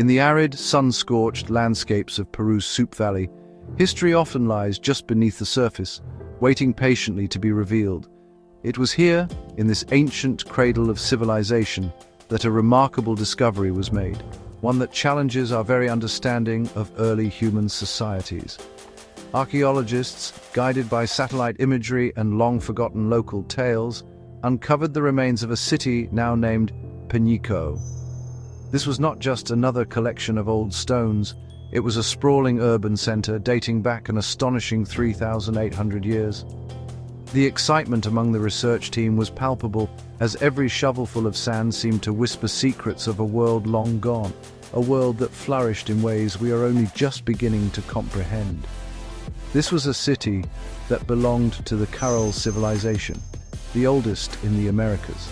In the arid, sun-scorched landscapes of Peru's Soup Valley, history often lies just beneath the surface, waiting patiently to be revealed. It was here, in this ancient cradle of civilization, that a remarkable discovery was made, one that challenges our very understanding of early human societies. Archaeologists, guided by satellite imagery and long-forgotten local tales, uncovered the remains of a city now named Peñico. This was not just another collection of old stones, it was a sprawling urban center dating back an astonishing 3,800 years. The excitement among the research team was palpable, as every shovelful of sand seemed to whisper secrets of a world long gone, a world that flourished in ways we are only just beginning to comprehend. This was a city that belonged to the Carol civilization, the oldest in the Americas.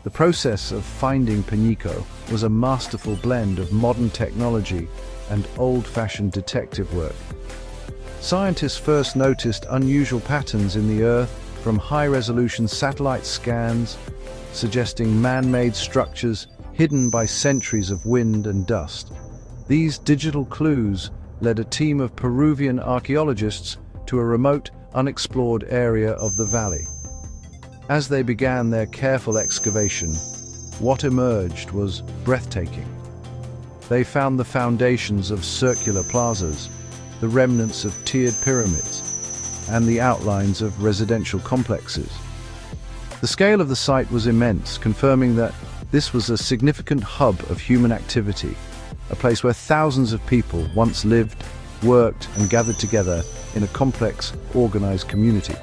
The process of finding Peñico was a masterful blend of modern technology and old-fashioned detective work. Scientists first noticed unusual patterns in the Earth from high-resolution satellite scans, suggesting man-made structures hidden by centuries of wind and dust. These digital clues led a team of Peruvian archaeologists to a remote, unexplored area of the valley. As they began their careful excavation, what emerged was breathtaking. They found the foundations of circular plazas, the remnants of tiered pyramids, and the outlines of residential complexes. The scale of the site was immense, confirming that this was a significant hub of human activity, a place where thousands of people once lived, worked, and gathered together in a complex, organized community.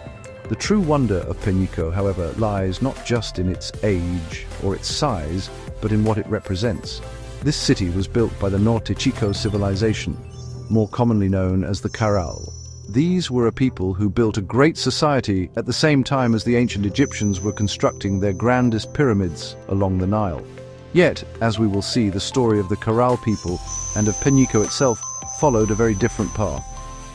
The true wonder of Peñico, however, lies not just in its age or its size, but in what it represents. This city was built by the Norte Chico civilization, more commonly known as the Carral. These were a people who built a great society at the same time as the ancient Egyptians were constructing their grandest pyramids along the Nile. Yet, as we will see, the story of the Carral people and of Peñico itself followed a very different path.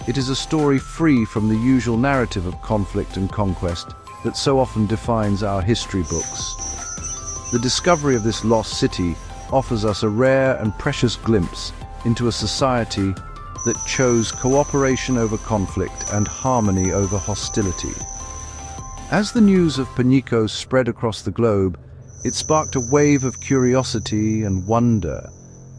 It is a story free from the usual narrative of conflict and conquest that so often defines our history books. The discovery of this lost city offers us a rare and precious glimpse into a society that chose cooperation over conflict and harmony over hostility. As the news of Peñico spread across the globe, it sparked a wave of curiosity and wonder.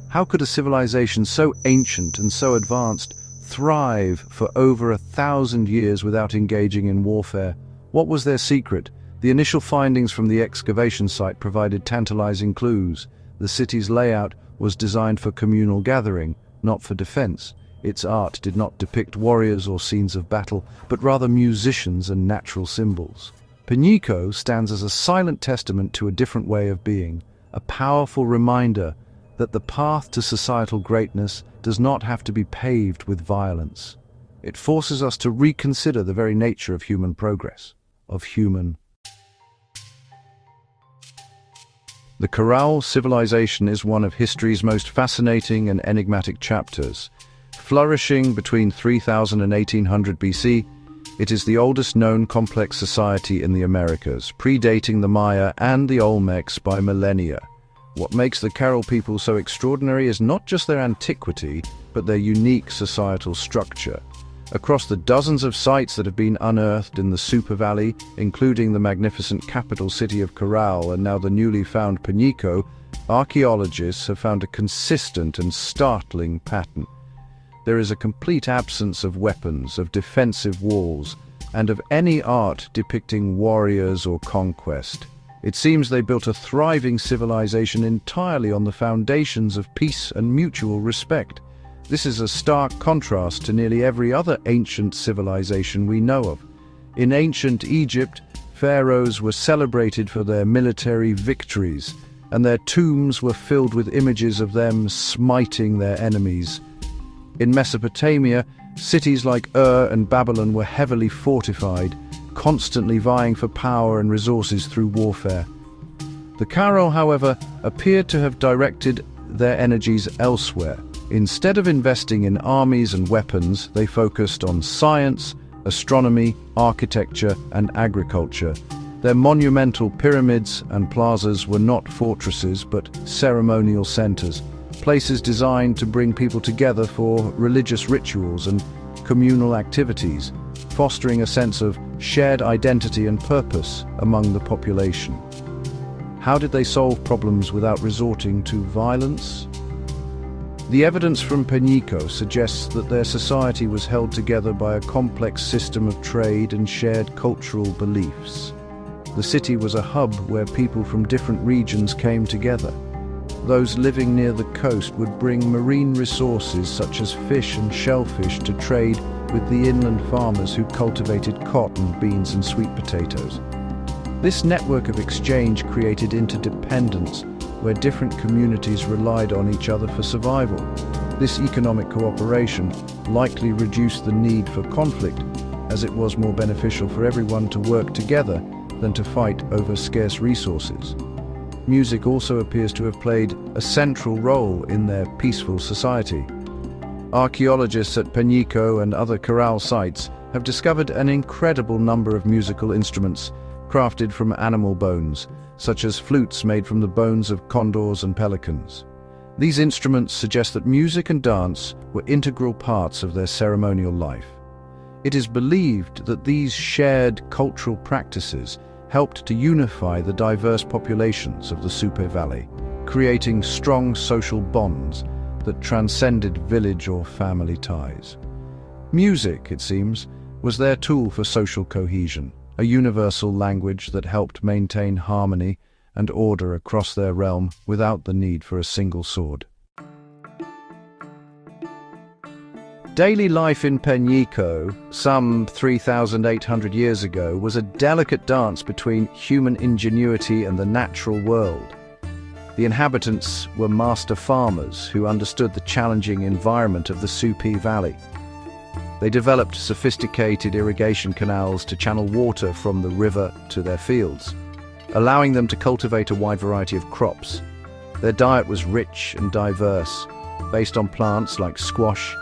How could a civilization so ancient and so advanced thrive for over 1,000 years without engaging in warfare? What was their secret? The initial findings from the excavation site provided tantalizing clues. The city's layout was designed for communal gathering, not for defense. Its art did not depict warriors or scenes of battle, but rather musicians and natural symbols. Peñico stands as a silent testament to a different way of being, a powerful reminder that the path to societal greatness does not have to be paved with violence. It forces us to reconsider the very nature of human progress, of human. The Carral civilization is one of history's most fascinating and enigmatic chapters. Flourishing between 3000 and 1800 BC, it is the oldest known complex society in the Americas, predating the Maya and the Olmecs by millennia. What makes the Carol people so extraordinary is not just their antiquity, but their unique societal structure. Across the dozens of sites that have been unearthed in the Super Valley, including the magnificent capital city of Carral and now the newly found Peñico, archaeologists have found a consistent and startling pattern. There is a complete absence of weapons, of defensive walls, and of any art depicting warriors or conquest. It seems they built a thriving civilization entirely on the foundations of peace and mutual respect. This is a stark contrast to nearly every other ancient civilization we know of. In ancient Egypt, pharaohs were celebrated for their military victories, and their tombs were filled with images of them smiting their enemies. In Mesopotamia, cities like Ur and Babylon were heavily fortified, constantly vying for power and resources through warfare. The Carol, however, appeared to have directed their energies elsewhere. Instead of investing in armies and weapons, they focused on science, astronomy, architecture, and agriculture. Their monumental pyramids and plazas were not fortresses, but ceremonial centers, places designed to bring people together for religious rituals and communal activities, fostering a sense of shared identity and purpose among the population. How did they solve problems without resorting to violence? The evidence from Peñico suggests that their society was held together by a complex system of trade and shared cultural beliefs. The city was a hub where people from different regions came together. Those living near the coast would bring marine resources such as fish and shellfish to trade with the inland farmers who cultivated cotton, beans, and sweet potatoes. This network of exchange created interdependence, where different communities relied on each other for survival. This economic cooperation likely reduced the need for conflict, as it was more beneficial for everyone to work together than to fight over scarce resources. Music also appears to have played a central role in their peaceful society. Archaeologists at Peñico and other corral sites have discovered an incredible number of musical instruments crafted from animal bones, such as flutes made from the bones of condors and pelicans. These instruments suggest that music and dance were integral parts of their ceremonial life. It is believed that these shared cultural practices helped to unify the diverse populations of the Supe Valley, creating strong social bonds that transcended village or family ties. Music, it seems, was their tool for social cohesion, a universal language that helped maintain harmony and order across their realm without the need for a single sword. Daily life in Peñico, some 3,800 years ago, was a delicate dance between human ingenuity and the natural world. The inhabitants were master farmers who understood the challenging environment of the Supe Valley. They developed sophisticated irrigation canals to channel water from the river to their fields, allowing them to cultivate a wide variety of crops. Their diet was rich and diverse, based on plants like squash,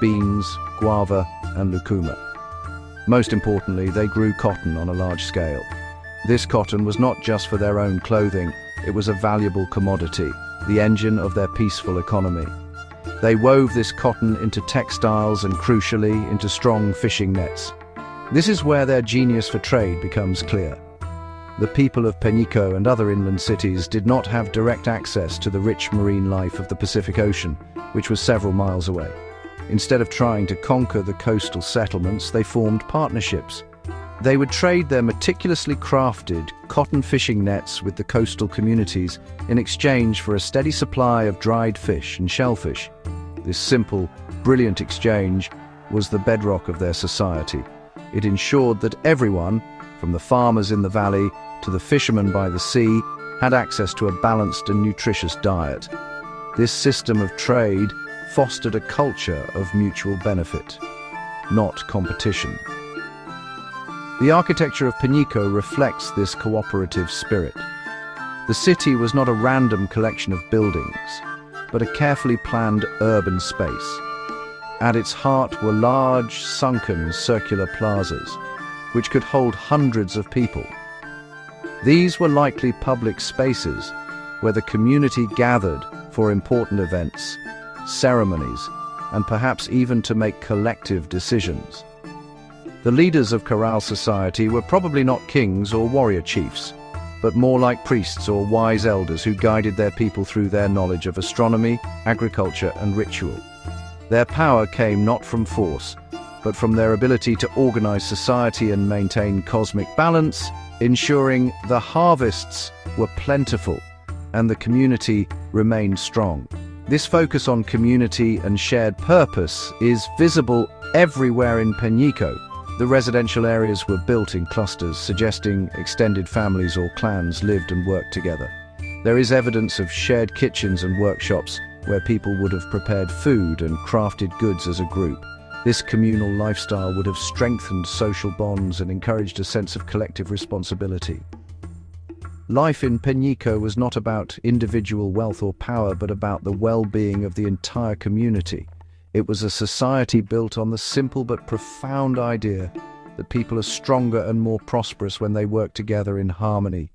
beans, guava, and lucuma. Most importantly, they grew cotton on a large scale. This cotton was not just for their own clothing, it was a valuable commodity, the engine of their peaceful economy. They wove this cotton into textiles and, crucially, into strong fishing nets. This is where their genius for trade becomes clear. The people of Peñico and other inland cities did not have direct access to the rich marine life of the Pacific Ocean, which was several miles away. Instead of trying to conquer the coastal settlements, they formed partnerships. They would trade their meticulously crafted cotton fishing nets with the coastal communities in exchange for a steady supply of dried fish and shellfish. This simple, brilliant exchange was the bedrock of their society. It ensured that everyone, from the farmers in the valley to the fishermen by the sea, had access to a balanced and nutritious diet. This system of trade fostered a culture of mutual benefit, not competition. The architecture of Peñico reflects this cooperative spirit. The city was not a random collection of buildings, but a carefully planned urban space. At its heart were large, sunken, circular plazas, which could hold hundreds of people. These were likely public spaces where the community gathered for important events, ceremonies, and perhaps even to make collective decisions. The leaders of corral society were probably not kings or warrior chiefs, but more like priests or wise elders who guided their people through their knowledge of astronomy, agriculture, and ritual. Their power came not from force, but from their ability to organize society and maintain cosmic balance, ensuring the harvests were plentiful and the community remained strong. This focus on community and shared purpose is visible everywhere in Peñico. The residential areas were built in clusters, suggesting extended families or clans lived and worked together. There is evidence of shared kitchens and workshops where people would have prepared food and crafted goods as a group. This communal lifestyle would have strengthened social bonds and encouraged a sense of collective responsibility. Life in Peñico was not about individual wealth or power, but about the well-being of the entire community. It was a society built on the simple but profound idea that people are stronger and more prosperous when they work together in harmony.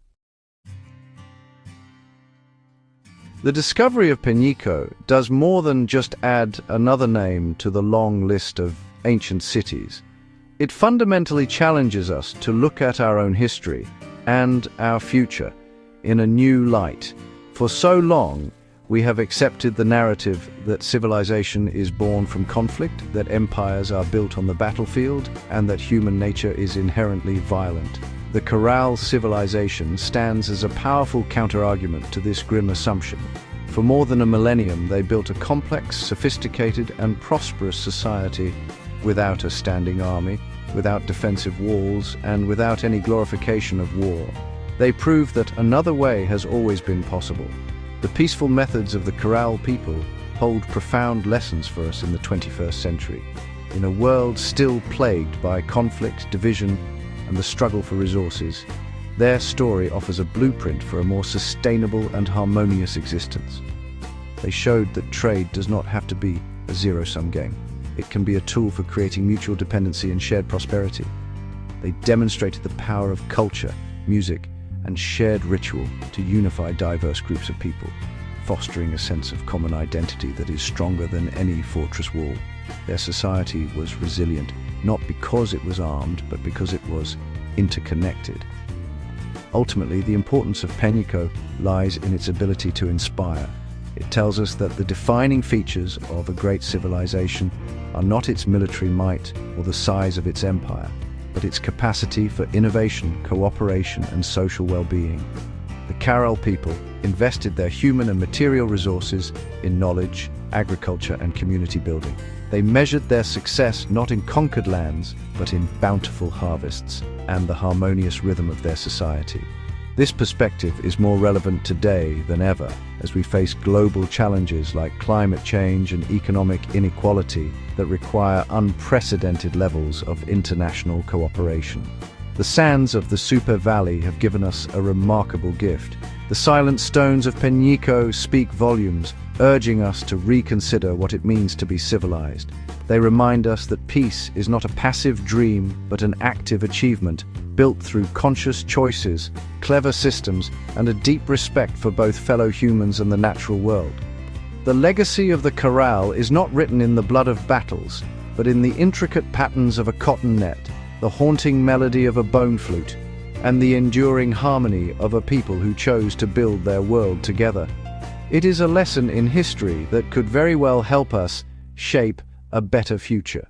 The discovery of Peñico does more than just add another name to the long list of ancient cities. It fundamentally challenges us to look at our own history and our future in a new light. For so long, we have accepted the narrative that civilization is born from conflict, that empires are built on the battlefield, and that human nature is inherently violent. The Corral civilization stands as a powerful counterargument to this grim assumption. For more than a millennium, they built a complex, sophisticated, and prosperous society without a standing army, without defensive walls, and without any glorification of war. They prove that another way has always been possible. The peaceful methods of the Corral people hold profound lessons for us in the 21st century. In a world still plagued by conflict, division, and the struggle for resources, their story offers a blueprint for a more sustainable and harmonious existence. They showed that trade does not have to be a zero-sum game. It can be a tool for creating mutual dependency and shared prosperity. They demonstrated the power of culture, music, and shared ritual to unify diverse groups of people, fostering a sense of common identity that is stronger than any fortress wall. Their society was resilient, not because it was armed, but because it was interconnected. Ultimately, the importance of Peñico lies in its ability to inspire. It tells us that the defining features of a great civilization are not its military might or the size of its empire, but its capacity for innovation, cooperation, and social well-being. The Corral people invested their human and material resources in knowledge, agriculture, and community building. They measured their success not in conquered lands, but in bountiful harvests and the harmonious rhythm of their society. This perspective is more relevant today than ever as we face global challenges like climate change and economic inequality that require unprecedented levels of international cooperation. The sands of the Super Valley have given us a remarkable gift. The silent stones of Peñico speak volumes, urging us to reconsider what it means to be civilized. They remind us that peace is not a passive dream, but an active achievement, built through conscious choices, clever systems, and a deep respect for both fellow humans and the natural world. The legacy of the Corral is not written in the blood of battles, but in the intricate patterns of a cotton net, the haunting melody of a bone flute, and the enduring harmony of a people who chose to build their world together. It is a lesson in history that could very well help us shape a better future.